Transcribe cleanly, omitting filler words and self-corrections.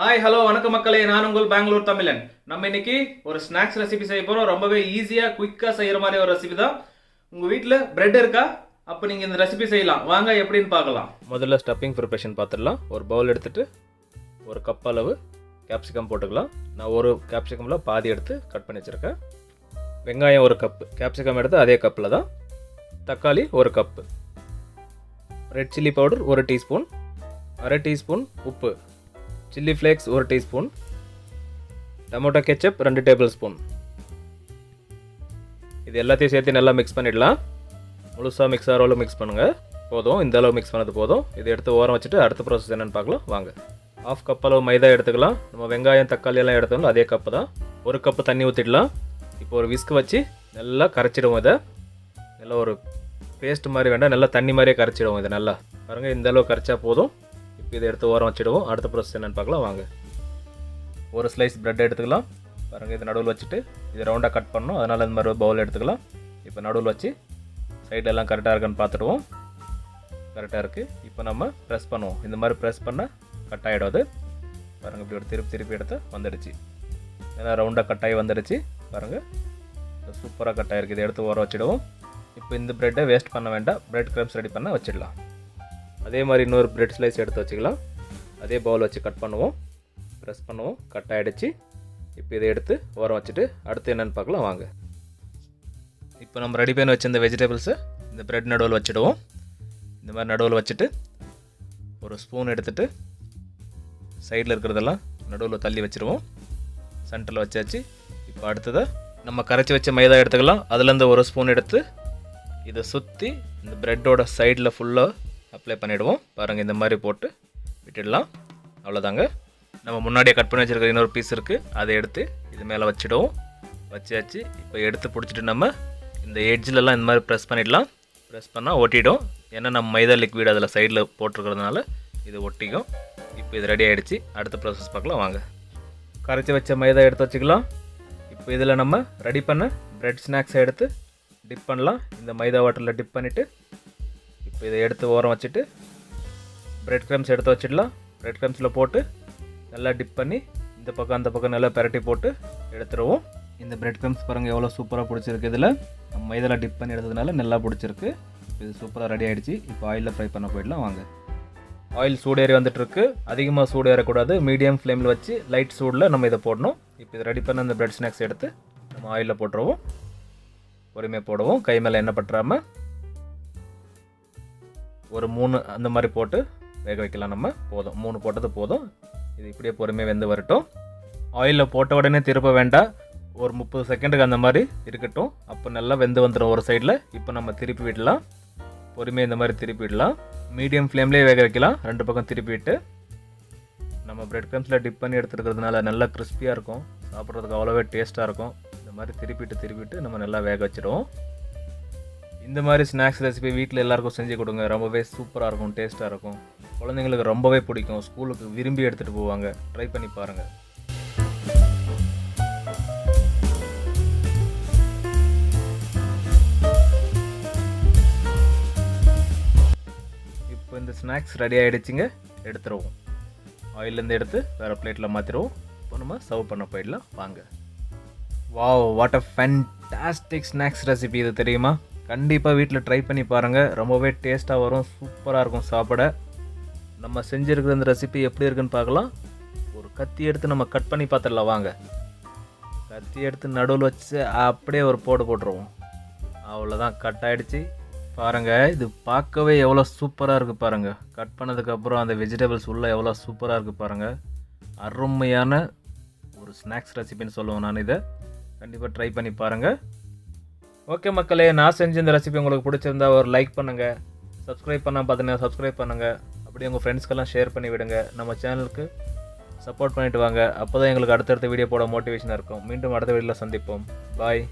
Hi hello வணக்கம் மக்களே, நான் உங்கள் பெங்களூர் தமிழன். நம்ம இன்னைக்கு ஒரு ஸ்நாக்ஸ் ரெசிபி செய்ய போறோம். ரொம்பவே ஈஸியா குயிக்கா செய்யற மாதிரி ஒரு ரெசிபி தான். உங்க வீட்டில் பிரெட் இருக்கா? அப்போ நீங்க இந்த ரெசிபி செய்யலாம். வாங்க எப்படின்னு பார்க்கலாம். முதல்ல ஸ்டஃபிங் ப்ரிப்பரேஷன் பார்த்துடலாம். ஒரு பவுல் எடுத்துட்டு ஒரு கப் அளவு கேப்சிகம் போட்டுக்கலாம். நான் ஒரு கேப்சிகமில் பாதி எடுத்து கட் பண்ணி வச்சுருக்கேன். வெங்காயம் ஒரு கப்பு, கேப்சிகம் எடுத்து அதே கப்பில் தான். தக்காளி ஒரு கப்பு, ரெட் சில்லி பவுடர் ஒரு டீஸ்பூன், அரை டீஸ்பூன் உப்பு, chilli flakes 1 teaspoon, tomato ketchup 2 tablespoon. இது எல்லாத்தையும் சேர்த்து நல்லா மிக்ஸ் பண்ணிடலாம். முழுசாக மிக்ஸ் ஆகிற அளவு மிக்ஸ் பண்ணுங்கள். போதும், இந்த அளவு மிக்ஸ் பண்ணது போதும். இதை எடுத்து ஓரம் வச்சுட்டு அடுத்த ப்ராசஸ் என்னென்னு பார்க்கலாம் வாங்க. 1/2 கப் அளவு மைதா எடுத்துக்கலாம். நம்ம வெங்காயம் தக்காளி எல்லாம் எடுத்தோம்ல அதே கப்பு தான். 1 கப்பு தண்ணி ஊற்றிடலாம். இப்போ ஒரு விஸ்க் வச்சு நல்லா கரைச்சிடுவோம். இதை நல்லா ஒரு பேஸ்ட் மாதிரி வேண்டாம், நல்லா தண்ணி மாதிரியே கரைச்சிடுவோம். இதை நல்லா பாருங்கள், இந்த அளவு கரைச்சா போதும். இதை எடுத்து ஓரம் வச்சுடுவோம். அடுத்த ப்ராசஸ் என்னென்னு பார்க்கலாம் வாங்க. ஒரு ஸ்லைஸ் ப்ரெட் எடுத்துக்கலாம். பாருங்கள், இது நடுவில் வச்சுட்டு இது ரவுண்டாக கட் பண்ணணும். அதனால் இந்த மாதிரி பவுல் எடுத்துக்கலாம். இப்போ நடுவில் வச்சு சைடில் எல்லாம் கரெக்டாக இருக்கான்னு பார்த்துடுவோம். கரெக்டாக இருக்குது. இப்போ நம்ம ப்ரெஸ் பண்ணுவோம். இந்த மாதிரி ப்ரெஸ் பண்ணால் கட் ஆகிடும். அது பாருங்கள், இப்படி ஒரு திருப்பி எடுத்து வந்துடுச்சு. ஏன்னா ரவுண்டாக கட் ஆகி வந்துடுச்சு. பாருங்கள், சூப்பராக கட் ஆகிருக்கு. இதை எடுத்து ஓரம் வச்சுடுவோம். இப்போ இந்த ப்ரெட்டை வேஸ்ட் பண்ண வேண்டாம். ப்ரெட் க்ரம்ஸ் ரெடி பண்ண வச்சிடலாம். அதே மாதிரி இன்னொரு பிரெட் ஸ்லைஸ் எடுத்து வச்சுக்கலாம். அதே பவுல் வச்சு கட் பண்ணுவோம். ப்ரெஸ் பண்ணுவோம். கட் ஆகிடுச்சு. இப்போ இதை எடுத்து ஓரம் வச்சுட்டு அடுத்து என்னென்னு பார்க்கலாம் வாங்க. இப்போ நம்ம ரெடி பண்ணி வச்ச இந்த வெஜிடபிள்ஸை இந்த பிரெட் நடுவில் வச்சுடுவோம். இந்த மாதிரி நடுவில் வச்சுட்டு ஒரு ஸ்பூன் எடுத்துகிட்டு சைடில் இருக்கிறதெல்லாம் நடுவில் தள்ளி வச்சுருவோம். சென்டரில் வச்சாச்சு. இப்போ அடுத்ததை நம்ம கரைச்சி வச்ச மைதா எடுத்துக்கலாம். அதுலேருந்து ஒரு ஸ்பூன் எடுத்து இதை சுற்றி இந்த ப்ரெட்டோட சைடில் ஃபுல்லாக அப்ளை பண்ணிவிடுவோம். பாருங்கள், இந்த மாதிரி போட்டு விட்டுடலாம். அவ்வளோதாங்க. நம்ம முன்னாடியே கட் பண்ணி வச்சுருக்கிற இன்னொரு பீஸ் இருக்குது. அதை எடுத்து இது மேலே வச்சுடுவோம். வச்சாச்சு. இப்போ எடுத்து பிடிச்சிட்டு நம்ம இந்த எட்ஜிலலாம் இந்த மாதிரி ப்ரெஸ் பண்ணிடலாம். ப்ரெஸ் பண்ணால் ஒட்டிடும். ஏன்னா நம்ம மைதா லிக்விட் அதில் சைடில் போட்டிருக்கிறதுனால இது ஒட்டிக்கும். இப்போ இது ரெடி ஆகிடுச்சு. அடுத்த ப்ராசஸ் பார்க்கலாம் வாங்க. கரைச்சி வச்ச மைதா எடுத்து வச்சுக்கலாம். இப்போ இதில் நம்ம ரெடி பண்ண ப்ரெட் ஸ்நாக்ஸை எடுத்து டிப் பண்ணலாம். இந்த மைதா வாட்டரில் டிப் பண்ணிவிட்டு இப்போ இதை எடுத்து ஓரம் வச்சுட்டு ப்ரெட் க்ரம்ஸ் எடுத்து வச்சிடலாம். ப்ரெட் க்ரம்ஸில் போட்டு நல்லா டிப் பண்ணி இந்த பக்கம் அந்த பக்கம் நல்லா பெரட்டி போட்டு எடுத்துருவோம். இந்த ப்ரெட் க்ரம்ஸ் பாருங்கள் எவ்வளோ சூப்பராக பிடிச்சிருக்கு. இதில் நம்ம மைதாவில் டிப் பண்ணி எடுத்ததுனால நல்லா பிடிச்சிருக்கு. இது சூப்பராக ரெடி ஆகிடுச்சு. இப்போ ஆயிலில் ஃப்ரை பண்ண போயிடலாம் வாங்க. ஆயில் சூடேறி வந்துட்டுருக்கு. அதிகமாக சூடு ஏறக்கூடாது. மீடியம் ஃப்ளேமில் வச்சு லைட் சூடில் நம்ம இதை போடணும். இப்போ இதை ரெடி பண்ண இந்த ப்ரெட் ஸ்நாக்ஸ் எடுத்து நம்ம ஆயிலில் போட்டுருவோம். பொறுமையாக போடுவோம், கை மேலே எண்ணெய் பட்டுறாமல். ஒரு 3 அந்த மாதிரி போட்டு வேக வைக்கலாம். நம்ம போதும், 3 போட்டது போதும். இது இப்படியே பொறுமையாக வெந்து வரட்டும். ஆயிலில் போட்ட உடனே திருப்ப வேண்டாம். ஒரு 30 செகண்டுக்கு அந்த மாதிரி இருக்கட்டும். அப்போ நல்லா வெந்து வந்துடும் ஒரு சைடில். இப்போ நம்ம திருப்பி விடலாம். பொறுமையாக இந்த மாதிரி திருப்பி விடலாம். மீடியம் ஃப்ளேம்லேயே வேக வைக்கலாம். 2 பக்கம் திருப்பி விட்டு நம்ம ப்ரெட் க்ரம்ஸில் டிப் பண்ணி எடுத்துருக்கிறதுனால நல்லா கிறிஸ்பியாக இருக்கும். சாப்பிட்றதுக்கு அவ்வளோவே டேஸ்ட்டாக இருக்கும். இந்த மாதிரி திருப்பிட்டு நம்ம நல்லா வேக வச்சுடுவோம். இந்த மாதிரி ஸ்நாக்ஸ் ரெசிபி வீட்டில் எல்லாருக்கும் செஞ்சு கொடுங்க. ரொம்பவே சூப்பராக இருக்கும், டேஸ்ட்டாக இருக்கும். குழந்தைங்களுக்கு ரொம்பவே பிடிக்கும். ஸ்கூலுக்கு விரும்பி எடுத்துகிட்டு போவாங்க. ட்ரை பண்ணி பாருங்கள். இப்போ இந்த ஸ்நாக்ஸ் ரெடி ஆகிடுச்சிங்க. எடுத்துருவோம். ஆயிலேருந்து எடுத்து வேறு பிளேட்டில் மாற்றிடுவோம். இப்போ நம்ம சர்வ் பண்ண போயிடலாம் வாங்க. Wow, what a fantastic snacks recipe. இது தெரியுமா? கண்டிப்பாக வீட்டில் ட்ரை பண்ணி பாருங்கள். ரொம்பவே டேஸ்ட்டாக வரும். சூப்பராக இருக்கும் சாப்பிட. நம்ம செஞ்சுருக்கிற இந்த ரெசிபி எப்படி இருக்குன்னு பார்க்கலாம். ஒரு கத்தி எடுத்து நம்ம கட் பண்ணி பார்த்துடலாம் வாங்க. கத்தி எடுத்து நடுவில் வச்சு அப்படியே ஒரு போட்டுருவோம். அவ்வளோதான், கட் ஆகிடுச்சு. பாருங்கள், இது பார்க்கவே எவ்வளோ சூப்பராக இருக்குது பாருங்கள். கட் பண்ணதுக்கப்புறம் அந்த வெஜிடபிள்ஸ் உள்ளே எவ்வளோ சூப்பராக இருக்குது பாருங்கள். அருமையான ஒரு ஸ்நாக்ஸ் ரெசிபின்னு சொல்லுவேன் நான். இதை கண்டிப்பாக ட்ரை பண்ணி பாருங்கள். ஓகே மக்களே, நான் செஞ்ச இந்த ரெசிபி உங்களுக்கு பிடிச்சிருந்தா ஒரு லைக் பண்ணுங்கள். சப்ஸ்கிரைப் பண்ணால் பார்த்தீங்கன்னா சப்ஸ்கிரைப் பண்ணுங்கள். அப்படியே உங்கள் ஃப்ரெண்ட்ஸ்க்கெல்லாம் ஷேர் பண்ணி விடுங்க. நம்ம சேனலுக்கு சப்போர்ட் பண்ணிவிட்டு வாங்க. அப்போ தான் எங்களுக்கு அடுத்தடுத்த வீடியோ போட மோட்டிவேஷனாக இருக்கும். மீண்டும் அடுத்த வீடியோவில் சந்திப்போம். பாய்.